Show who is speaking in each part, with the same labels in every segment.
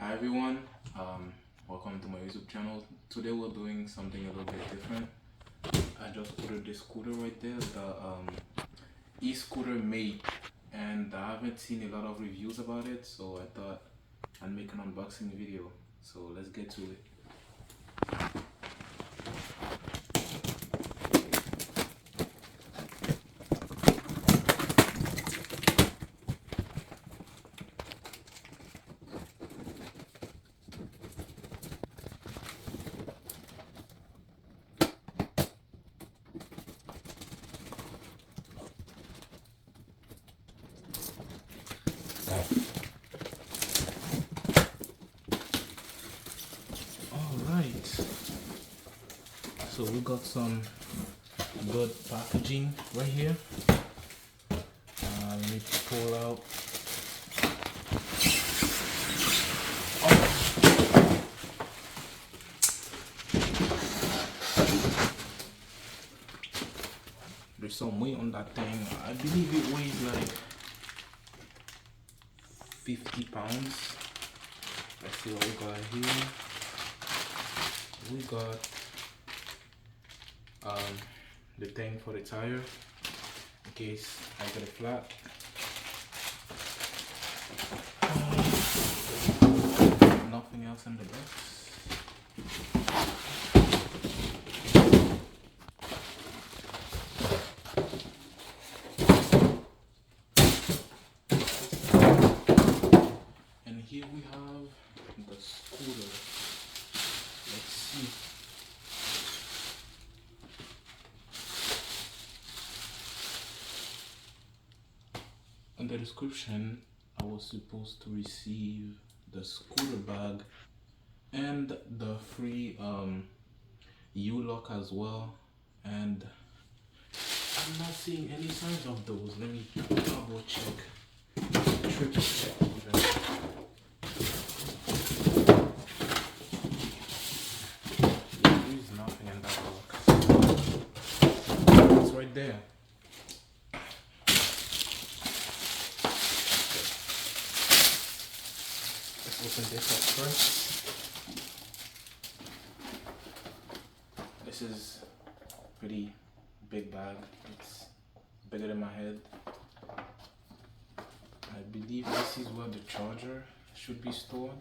Speaker 1: Hi everyone, welcome to my YouTube channel. Today we're doing something a little bit different. I just ordered this scooter right there, the e-scooter Mate, and I haven't seen a lot of reviews about it, so I thought I'd make an unboxing video. So let's get to it. Alright, so we got some good packaging right here. Let me pull out. There's some weight on that thing. I believe it weighs like 50 pounds. Let's see what we got here. We got the thing for the tire in case I get it flat. Nothing else in the box. And here we have the scooter. Let's see. In the description, I was supposed to receive the scooter bag and the free U-lock as well, and I'm not seeing any signs of those. Let me double check, triple check even. There is nothing in that box. It's right there. Let's open this up first. This is pretty big bag. It's bigger than my head. I believe this is where the charger should be stored.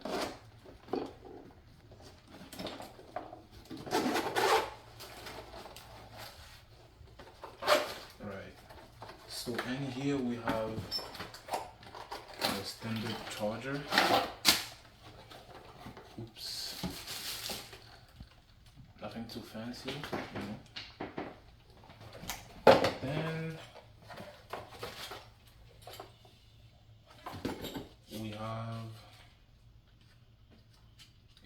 Speaker 1: Alright, so in here we have the standard charger. Oops. Nothing too fancy, you know. Then we have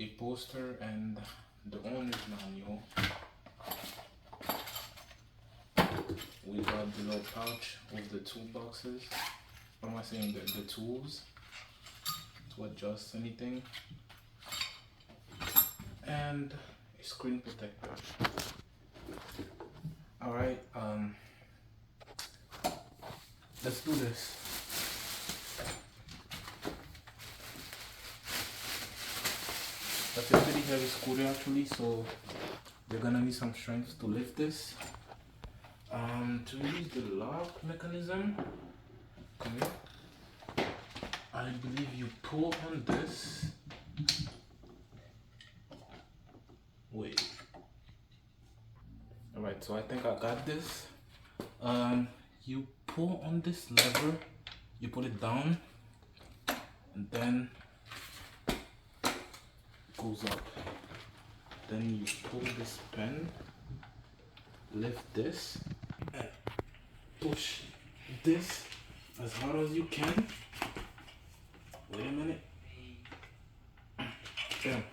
Speaker 1: a poster and the owner's manual. We got the little pouch with the toolboxes. What am I saying? The tools to adjust anything. And a screen protector. Alright, let's do this. That's a pretty heavy scooter actually, so you're gonna need some strength to lift this. To use the lock mechanism, okay, I believe you pull on this. Wait. Alright, so I think I got this. You pull on this lever, you put it down, and then it goes up. Then you pull this pin, lift this, and push this as hard as you can. Wait a minute. Damn.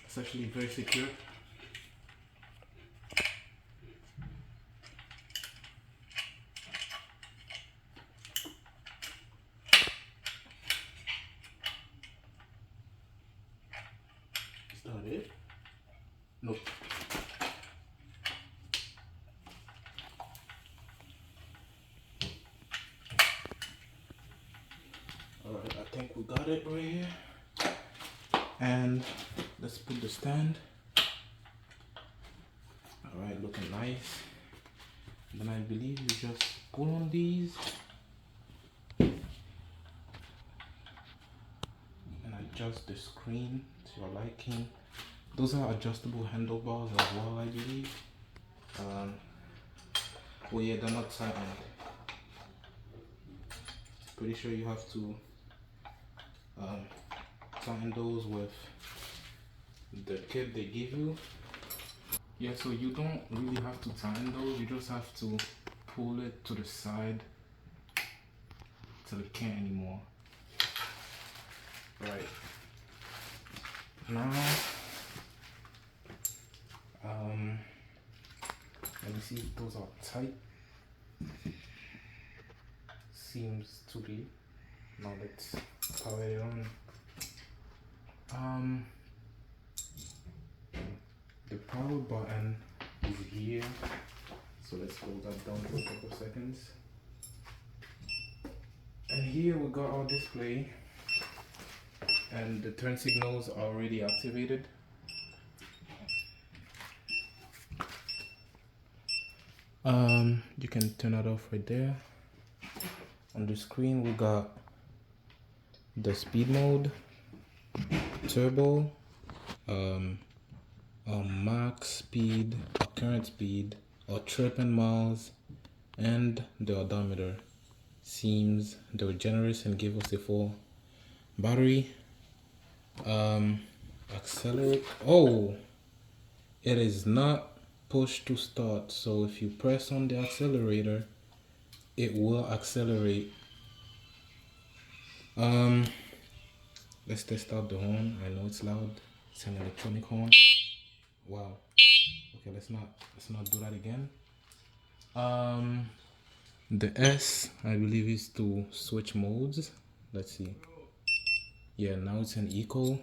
Speaker 1: It's actually very secure. Is that it? Nope. Alright, I think we got it right here. And let's put the stand. All right, looking nice. Then I believe you just pull on these and adjust the screen to your liking. Those are adjustable handlebars as well, I believe. Oh yeah, they're not tightened. Pretty sure you have to tighten those with the kit they give you. Yeah, so you don't really have to tighten those, you just have to pull it to the side till it can't anymore. Right. Now, let me see if those are tight. Seems to be. Now let's power it on. The power button is here, so let's hold that down for a couple seconds. And here we got our display, and the turn signals are already activated. You can turn that off right there. On the screen we got the speed mode, turbo, max speed, current speed, or trip in miles, and the odometer. Seems they were generous and gave us a full battery. Accelerate. Oh, it is not push to start, so if you press on the accelerator it will accelerate. Let's test out the horn. I know it's loud. It's an electronic horn. Wow. Okay, let's not do that again. The S, I believe, is to switch modes. Let's see. Yeah, now it's in eco.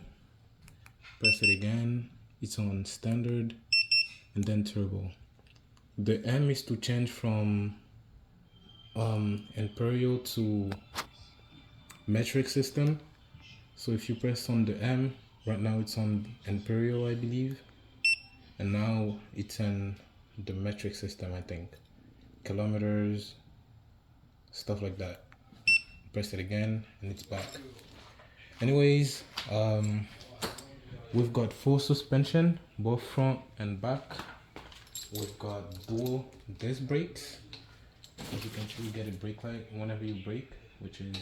Speaker 1: Press it again. It's on standard and then turbo. The M is to change from imperial to metric system. So if you press on the M, right now it's on imperial, I believe, and now it's in the metric system, I think. Kilometers, stuff like that. Press it again and it's back. Anyways, we've got full suspension, both front and back. We've got dual disc brakes, as you can actually get a brake light whenever you brake, which is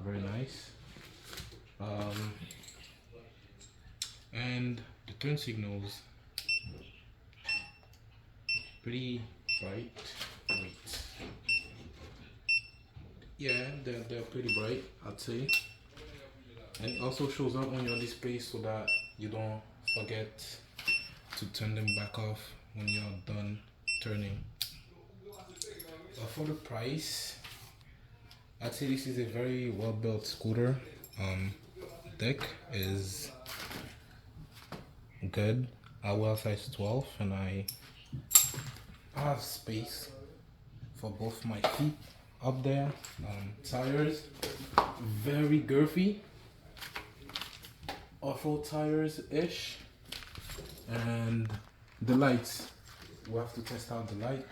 Speaker 1: very nice. And the turn signals, pretty bright. Wait. Yeah, they're pretty bright, I'd say. And it also shows up on your display so that you don't forget to turn them back off when you're done turning. For the price, I'd say this is a very well built scooter. Deck is good. I wear size 12 and I have space for both my feet up there. Tires, very girthy. Off-road tires ish. And the lights, we'll have to test out the light.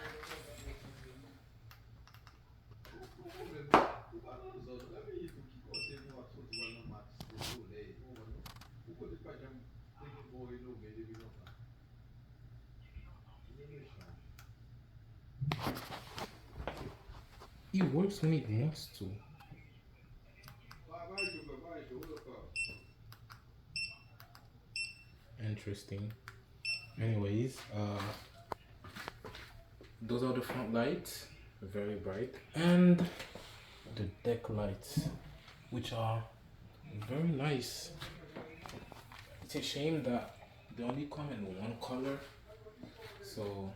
Speaker 1: It works when it wants to. Interesting. Anyways, those are the front lights, very bright, and the deck lights, which are very nice. It's a shame that they only come in one color, so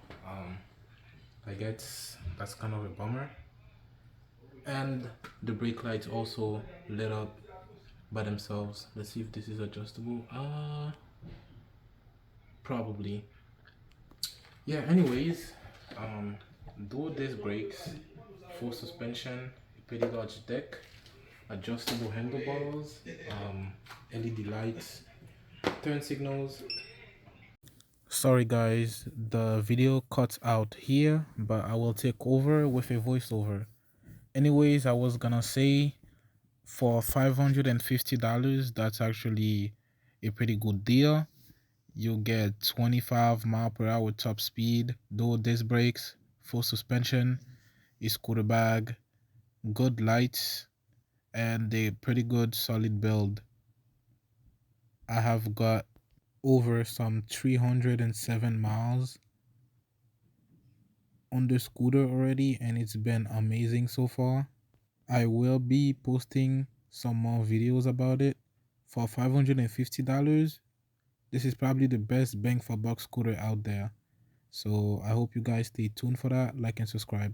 Speaker 1: I guess that's kind of a bummer. And the brake lights also lit up by themselves. Let's see if this is adjustable. Probably. Yeah, anyways, dual disc brakes, full suspension, a pretty large deck, adjustable handlebars, LED lights, turn signals. Sorry guys, the video cuts out here, but I will take over with a voiceover. Anyways, I was gonna say for $550, that's actually a pretty good deal. You get 25 mph top speed, dual disc brakes, full suspension, a scooter bag, good lights, and a pretty good solid build. I have got over some 307 miles on the scooter already, and it's been amazing so far. I will be posting some more videos about it. For $550, this is probably the best bang for buck scooter out there. So I hope you guys stay tuned for that, like and subscribe.